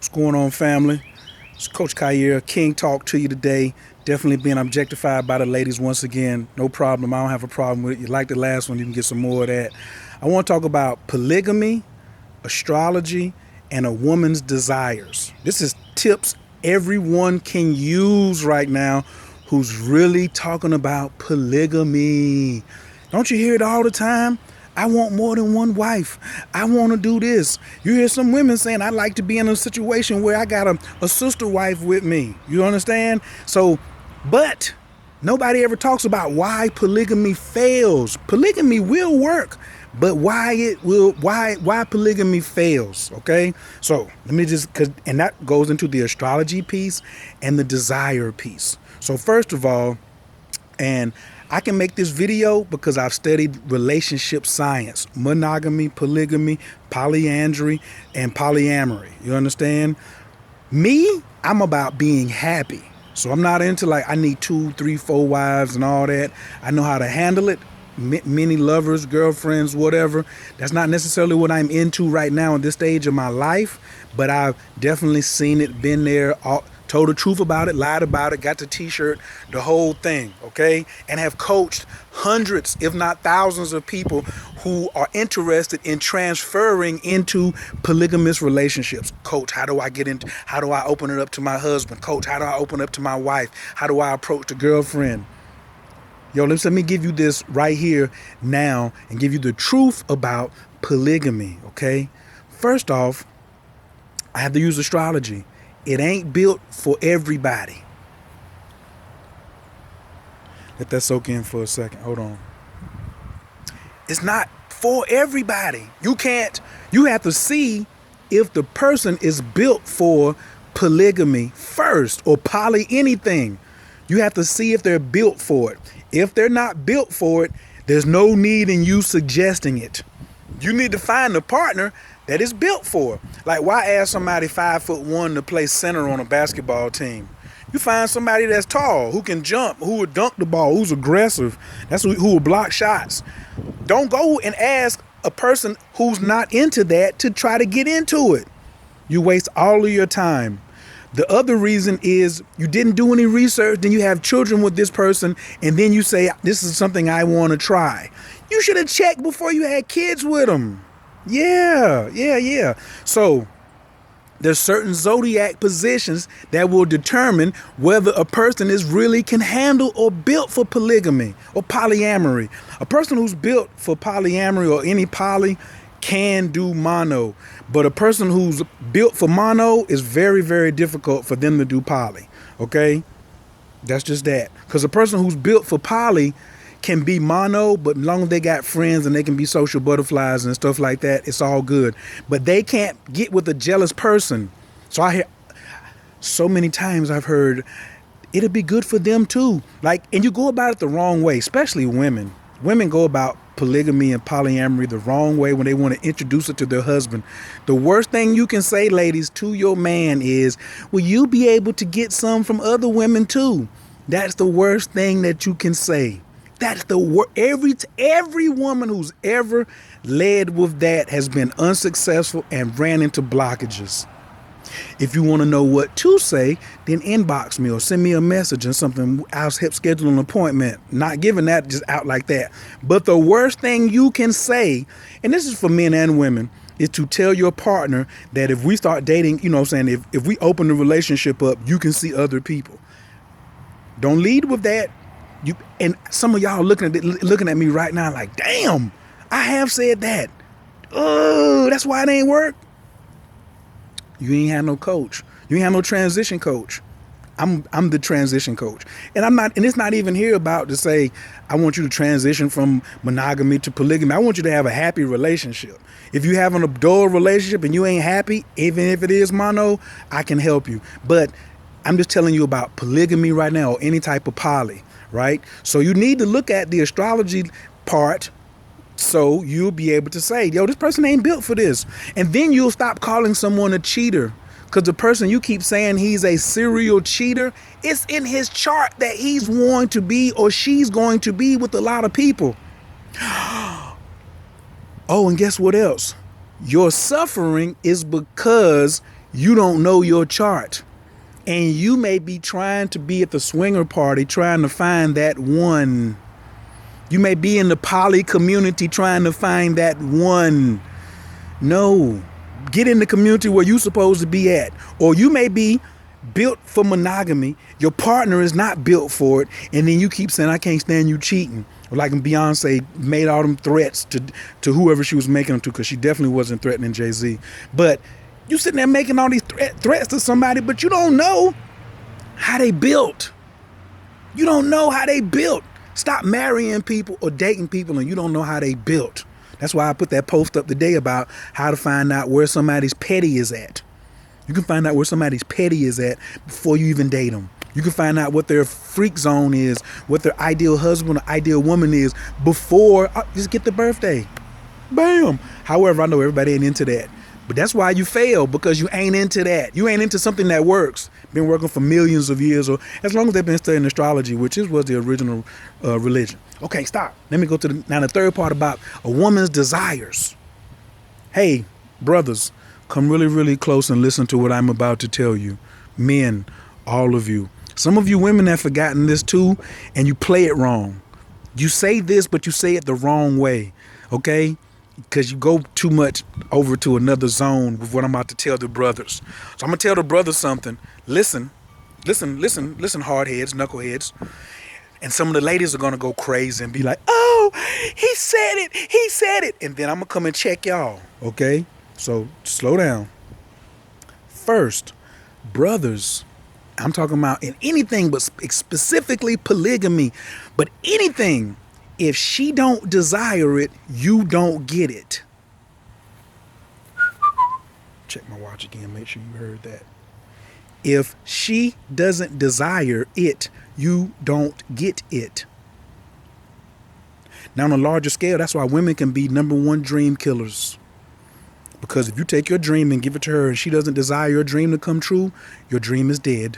What's going on, family? It's Coach Khayr, King Talk to you today. Definitely being objectified by the ladies once again. No problem. I don't have a problem with it. You like the last one, you can get some more of that. I want to talk about polygamy, astrology, and a woman's desires. This is tips everyone can use right now who's really talking about polygamy. Don't you hear it all the time? I want more than one wife. I want to do this. You hear some women saying, I'd like to be in a situation where I got a sister wife with me. You understand? So, but nobody ever talks about why polygamy fails. Polygamy will work, but why polygamy fails, okay? So let me and that goes into the astrology piece and the desire piece. So first of all, and I can make this video because I've studied relationship science, monogamy, polygamy, polyandry, and polyamory. You understand? Me, I'm about being happy. So I'm not into like I need 2, 3, 4 wives and all that. I know how to handle it. Many lovers, girlfriends, whatever. That's not necessarily what I'm into right now at this stage of my life, but I've definitely seen it, been there, told the truth about it, lied about it, got the t-shirt, the whole thing, okay? And have coached hundreds, if not thousands of people who are interested in transferring into polygamous relationships. Coach, how do I open it up to my husband? Coach, how do I open it up to my wife? How do I approach the girlfriend? Yo, let me give you this right here now and give you the truth about polygamy, okay? First off, I have to use astrology. It ain't built for everybody. Let that soak in for a second. Hold on. It's not for everybody. You have to see if the person is built for polygamy first, or poly anything. You have to see if they're built for it. If they're not built for it, there's no need in you suggesting it. You need to find a partner that is built for it. Like, why ask somebody 5'1" to play center on a basketball team? You find somebody that's tall, who can jump, who will dunk the ball, who's aggressive, who will block shots. Don't go and ask a person who's not into that to try to get into it. You waste all of your time. The other reason is you didn't do any research, then you have children with this person, and then you say, this is something I want to try. You should have checked before you had kids with them. Yeah. So there's certain zodiac positions that will determine whether a person is really can handle or built for polygamy or polyamory. A person who's built for polyamory or any poly can do mono, but a person who's built for mono is very, very difficult for them to do poly. Okay, that's just that. Because a person who's built for poly can be mono, but as long as they got friends and they can be social butterflies and stuff like that, it's all good. But they can't get with a jealous person. So I hear so many times I've heard it'll be good for them too. Like, and you go about it the wrong way, especially women. Women go about polygamy and polyamory the wrong way when they want to introduce it to their husband. The worst thing you can say, ladies, to your man is, will you be able to get some from other women too? That's the worst thing that you can say. That's the worst. Every woman who's ever led with that has been unsuccessful and ran into blockages. If you want to know what to say, then inbox me or send me a message and something. I'll help schedule an appointment. Not giving that just out like that. But the worst thing you can say, and this is for men and women, is to tell your partner that if we start dating, you know what I'm saying, if we open the relationship up, you can see other people. Don't lead with that. And some of y'all looking at me right now like, damn, I have said that. Oh, that's why it ain't work. You ain't had no coach. You ain't had no transition coach. I'm the transition coach. And it's not even here about to say, I want you to transition from monogamy to polygamy. I want you to have a happy relationship. If you have an dull relationship and you ain't happy, even if it is mono, I can help you. But I'm just telling you about polygamy right now, or any type of poly, right? So you need to look at the astrology part, so you'll be able to say, yo, this person ain't built for this. And then you'll stop calling someone a cheater, because the person you keep saying he's a serial cheater, it's in his chart that he's going to be or she's going to be with a lot of people. Oh, and guess what else? Your suffering is because You don't know your chart. And you may be trying to be at the swinger party trying to find that one. You may be in the poly community trying to find that one. No. Get in the community where you're supposed to be at. Or you may be built for monogamy. Your partner is not built for it. And then you keep saying, I can't stand you cheating. Or like when Beyonce made all them threats to whoever she was making them to, because she definitely wasn't threatening Jay-Z. But you sitting there making all these threats to somebody, but you don't know how they built. You don't know how they built. Stop marrying people or dating people and you don't know how they built. That's why I put that post up today about how to find out where somebody's petty is at. You can find out where somebody's petty is at before you even date them. You can find out what their freak zone is, what their ideal husband or ideal woman is before just get the birthday. Bam. However, I know everybody ain't into that. But that's why you fail, because you ain't into that. You ain't into something that works. Been working for millions of years, or as long as they've been studying astrology, which was the original religion. Okay, stop. Let me go to the third part about a woman's desires. Hey, brothers, come really, really close and listen to what I'm about to tell you. Men, all of you. Some of you women have forgotten this too, and you play it wrong. You say this, but you say it the wrong way, okay? Because you go too much over to another zone with what I'm about to tell the brothers. So I'm going to tell the brothers something. Listen, hardheads, knuckleheads. And some of the ladies are going to go crazy and be like, oh, he said it. And then I'm going to come and check y'all, okay? So slow down. First, brothers, I'm talking about in anything, but specifically polygamy, but anything. If she don't desire it, you don't get it. Check my watch again, make sure you heard that. If she doesn't desire it, you don't get it. Now on a larger scale, that's why women can be #1 dream killers. Because if you take your dream and give it to her and she doesn't desire your dream to come true, your dream is dead.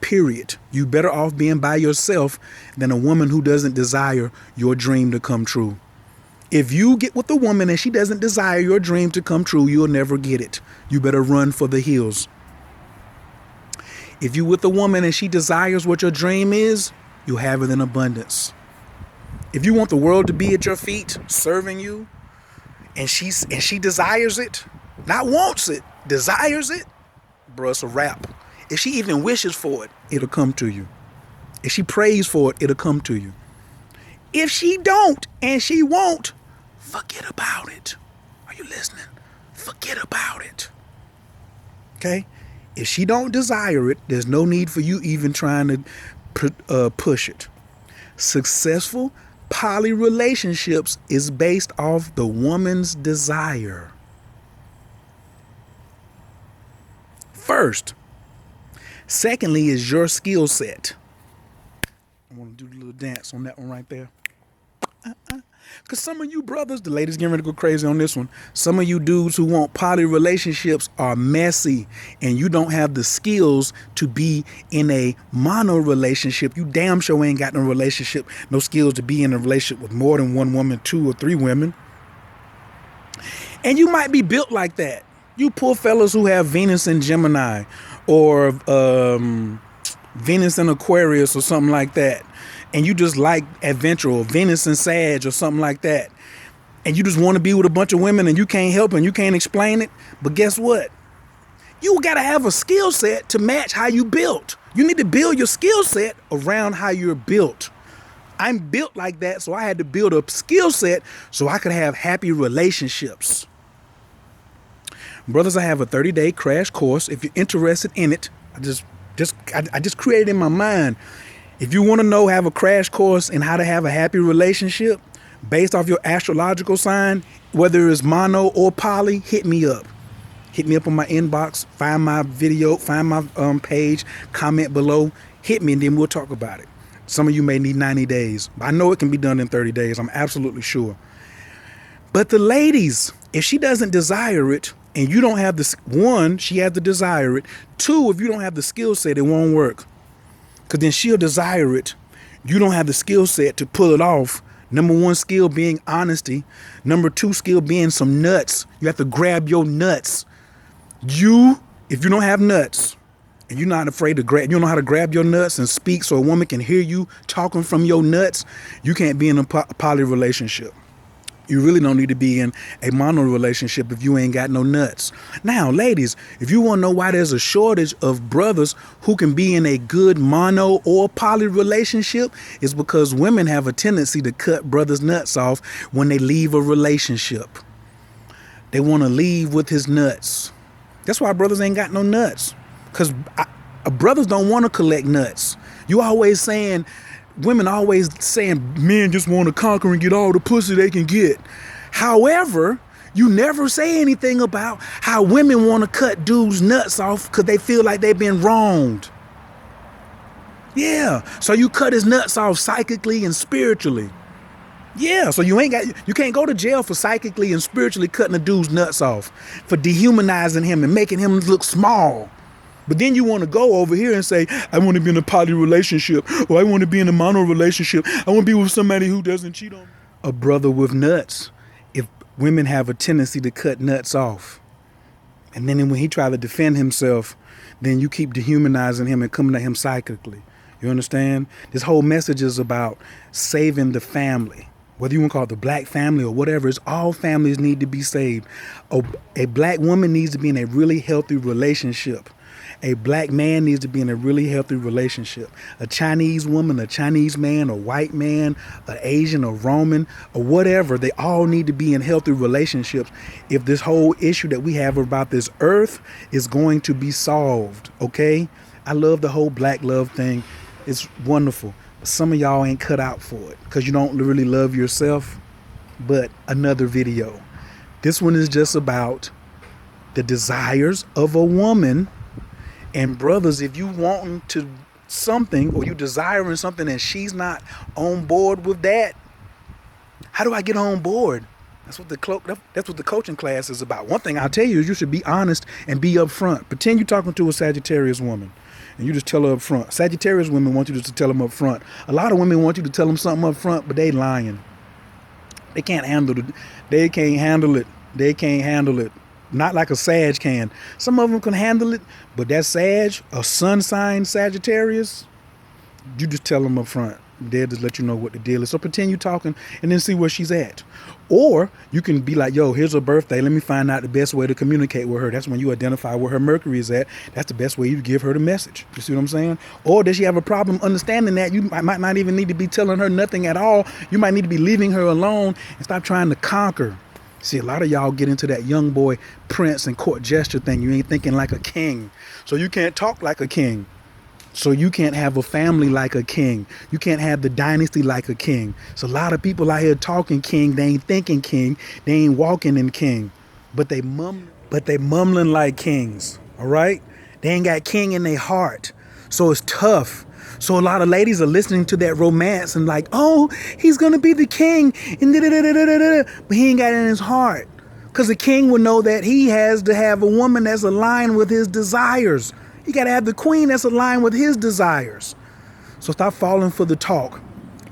Period. You better off being by yourself than a woman who doesn't desire your dream to come true. If you get with a woman and she doesn't desire your dream to come true, you'll never get it. You better run for the hills. If you with a woman and she desires what your dream is, you'll have it in abundance. If you want the world to be at your feet, serving you, and she desires it, not wants it, desires it, bro, it's a wrap. If she even wishes for it, it'll come to you. If she prays for it, it'll come to you. If she don't and she won't, forget about it. Are you listening? Forget about it. Okay? If she don't desire it, there's no need for you even trying to push it. Successful poly relationships is based off the woman's desire. First. Secondly is your skill set. I want to do a little dance on that one right there. Because some of you brothers, the ladies getting ready to go crazy on this one. Some of you dudes who want poly relationships are messy and you don't have the skills to be in a mono relationship. You damn sure ain't got no skills to be in a relationship with more than one woman, 2 or 3 women. And you might be built like that. You poor fellas who have Venus in Gemini or Venus in Aquarius or something like that. And you just like adventure, or Venus in Sag or something like that. And you just want to be with a bunch of women and you can't help and you can't explain it. But guess what? You got to have a skill set to match how you built. You need to build your skill set around how you're built. I'm built like that, so I had to build a skill set so I could have happy relationships. Brothers, I have a 30-day crash course. If you're interested in it, I just created in my mind. If you want to know, have a crash course in how to have a happy relationship based off your astrological sign, whether it's mono or poly, hit me up. Hit me up on my inbox, find my video, find my page, comment below, hit me, and then we'll talk about it. Some of you may need 90 days. I know it can be done in 30 days. I'm absolutely sure. But the ladies, if she doesn't desire it, and you don't have the, 1, she has to desire it. 2, if you don't have the skill set, it won't work. Because then she'll desire it. You don't have the skill set to pull it off. Number one skill being honesty. Number two skill being some nuts. You have to grab your nuts. If you don't have nuts and you're not afraid to grab, you don't know how to grab your nuts and speak so a woman can hear you talking from your nuts, you can't be in a poly relationship. You really don't need to be in a mono relationship if you ain't got no nuts. Now, ladies, if you want to know why there's a shortage of brothers who can be in a good mono or poly relationship, it's because women have a tendency to cut brothers' nuts off when they leave a relationship. They want to leave with his nuts. That's why brothers ain't got no nuts. Because brothers don't want to collect nuts. You always saying... Women always saying men just want to conquer and get all the pussy they can get. However, you never say anything about how women want to cut dudes' nuts off because they feel like they've been wronged. Yeah, so you cut his nuts off psychically and spiritually. Yeah, so you can't go to jail for psychically and spiritually cutting a dude's nuts off, for dehumanizing him and making him look small. But then you want to go over here and say, I want to be in a poly relationship, or I want to be in a mono relationship. I want to be with somebody who doesn't cheat on me. A brother with nuts, if women have a tendency to cut nuts off. And then when he tries to defend himself, then you keep dehumanizing him and coming at him psychically. You understand? This whole message is about saving the family. Whether you want to call it the black family or whatever, it's all families need to be saved. A black woman needs to be in a really healthy relationship. A black man needs to be in a really healthy relationship. A Chinese woman, a Chinese man, a white man, an Asian, a Roman, or whatever, they all need to be in healthy relationships if this whole issue that we have about this earth is going to be solved, okay? I love the whole black love thing. It's wonderful. But some of y'all ain't cut out for it because you don't really love yourself. But another video. This one is just about the desires of a woman. And brothers, if you wanting to something or you desiring something and she's not on board with that, how do I get on board? That's what the coaching class is about. One thing I'll tell you is you should be honest and be upfront. Pretend you're talking to a Sagittarius woman and you just tell her up front. Sagittarius women want you to tell them up front. A lot of women want you to tell them something up front, but they lying. They can't handle it. They can't handle it. They can't handle it. Not like a Sag can. Some of them can handle it, but that Sag, a sun sign Sagittarius, you just tell them up front. They'll just let you know what the deal is. So pretend you're talking and then see where she's at. Or you can be like, yo, here's her birthday. Let me find out the best way to communicate with her. That's when you identify where her Mercury is at. That's the best way you give her the message. You see what I'm saying? Or does she have a problem understanding that? You might not even need to be telling her nothing at all. You might need to be leaving her alone and stop trying to conquer. See, a lot of y'all get into that young boy prince and court gesture thing. You ain't thinking like a king. So you can't talk like a king. So you can't have a family like a king. You can't have the dynasty like a king. So a lot of people out here talking king, they ain't thinking king. They ain't walking in king. But they mumbling like kings. All right? They ain't got king in their heart. So it's tough. So a lot of ladies are listening to that romance and like, oh, he's going to be the king. And but he ain't got it in his heart. Because the king will know that he has to have a woman that's aligned with his desires. He got to have the queen that's aligned with his desires. So stop falling for the talk.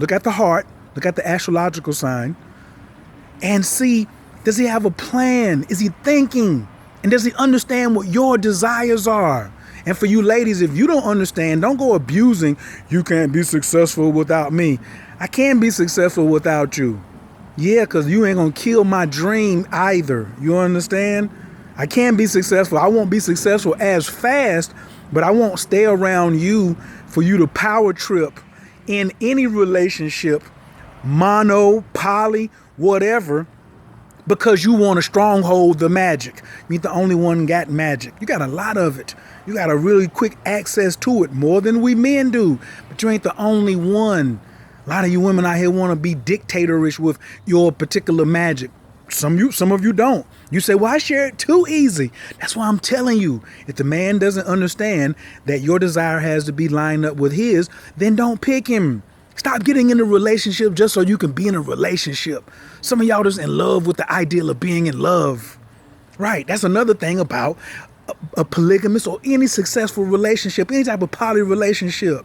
Look at the heart. Look at the astrological sign. And see, does he have a plan? Is he thinking? And does he understand what your desires are? And for you ladies, if you don't understand, don't go abusing, you can't be successful without me. I can't be successful without you. Yeah, because you ain't going to kill my dream either. You understand? I can't be successful. I won't be successful as fast, but I won't stay around you for you to power trip in any relationship, mono, poly, whatever, because you want to stronghold the magic. You ain't the only one got magic. You got a lot of it. You got a really quick access to it, more than we men do. But you ain't the only one. A lot of you women out here want to be dictatorish with your particular magic. Some of you don't. You say, well, I share it too easy. That's why I'm telling you. If the man doesn't understand that your desire has to be lined up with his, then don't pick him. Stop getting in a relationship just so you can be in a relationship. Some of y'all just in love with the ideal of being in love. Right. That's another thing about a polygamous or any successful relationship, any type of poly relationship.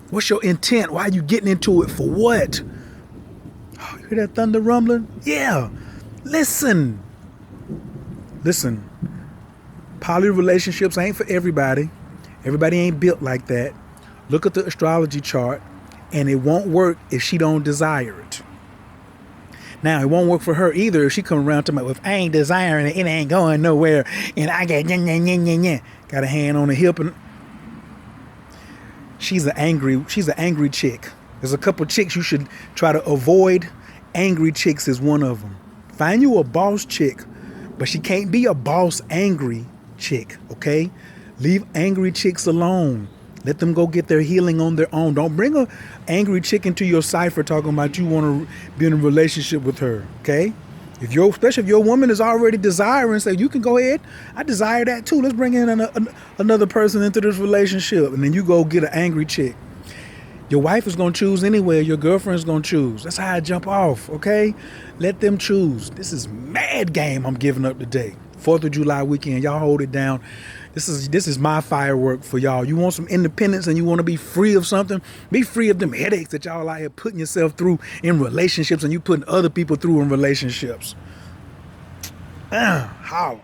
What's your intent? Why are you getting into it? For what? Oh, you hear that thunder rumbling? Yeah. Listen. Listen. Poly relationships ain't for everybody. Everybody ain't built like that. Look at the astrology chart, and it won't work if she don't desire it. Now, it won't work for her either if she come around to me, if I ain't desiring it, it ain't going nowhere, and I got a hand on the hip, and she's an angry chick. There's a couple chicks you should try to avoid. Angry chicks is one of them. Find you a boss chick, but she can't be a boss angry chick, okay? Leave angry chicks alone. Let them go get their healing on their own. Don't bring a angry chick into your cipher talking about you want to be in a relationship with her, okay? Especially if your woman is already desiring, say, you can go ahead. I desire that too. Let's bring in another person into this relationship. And then you go get an angry chick. Your wife is going to choose anyway. Your girlfriend's going to choose. That's how I jump off, okay? Let them choose. This is mad game I'm giving up today. 4th of July weekend. Y'all hold it down. This is my firework for y'all. You want some independence and you want to be free of something? Be free of them headaches that y'all out here putting yourself through in relationships and you putting other people through in relationships. How?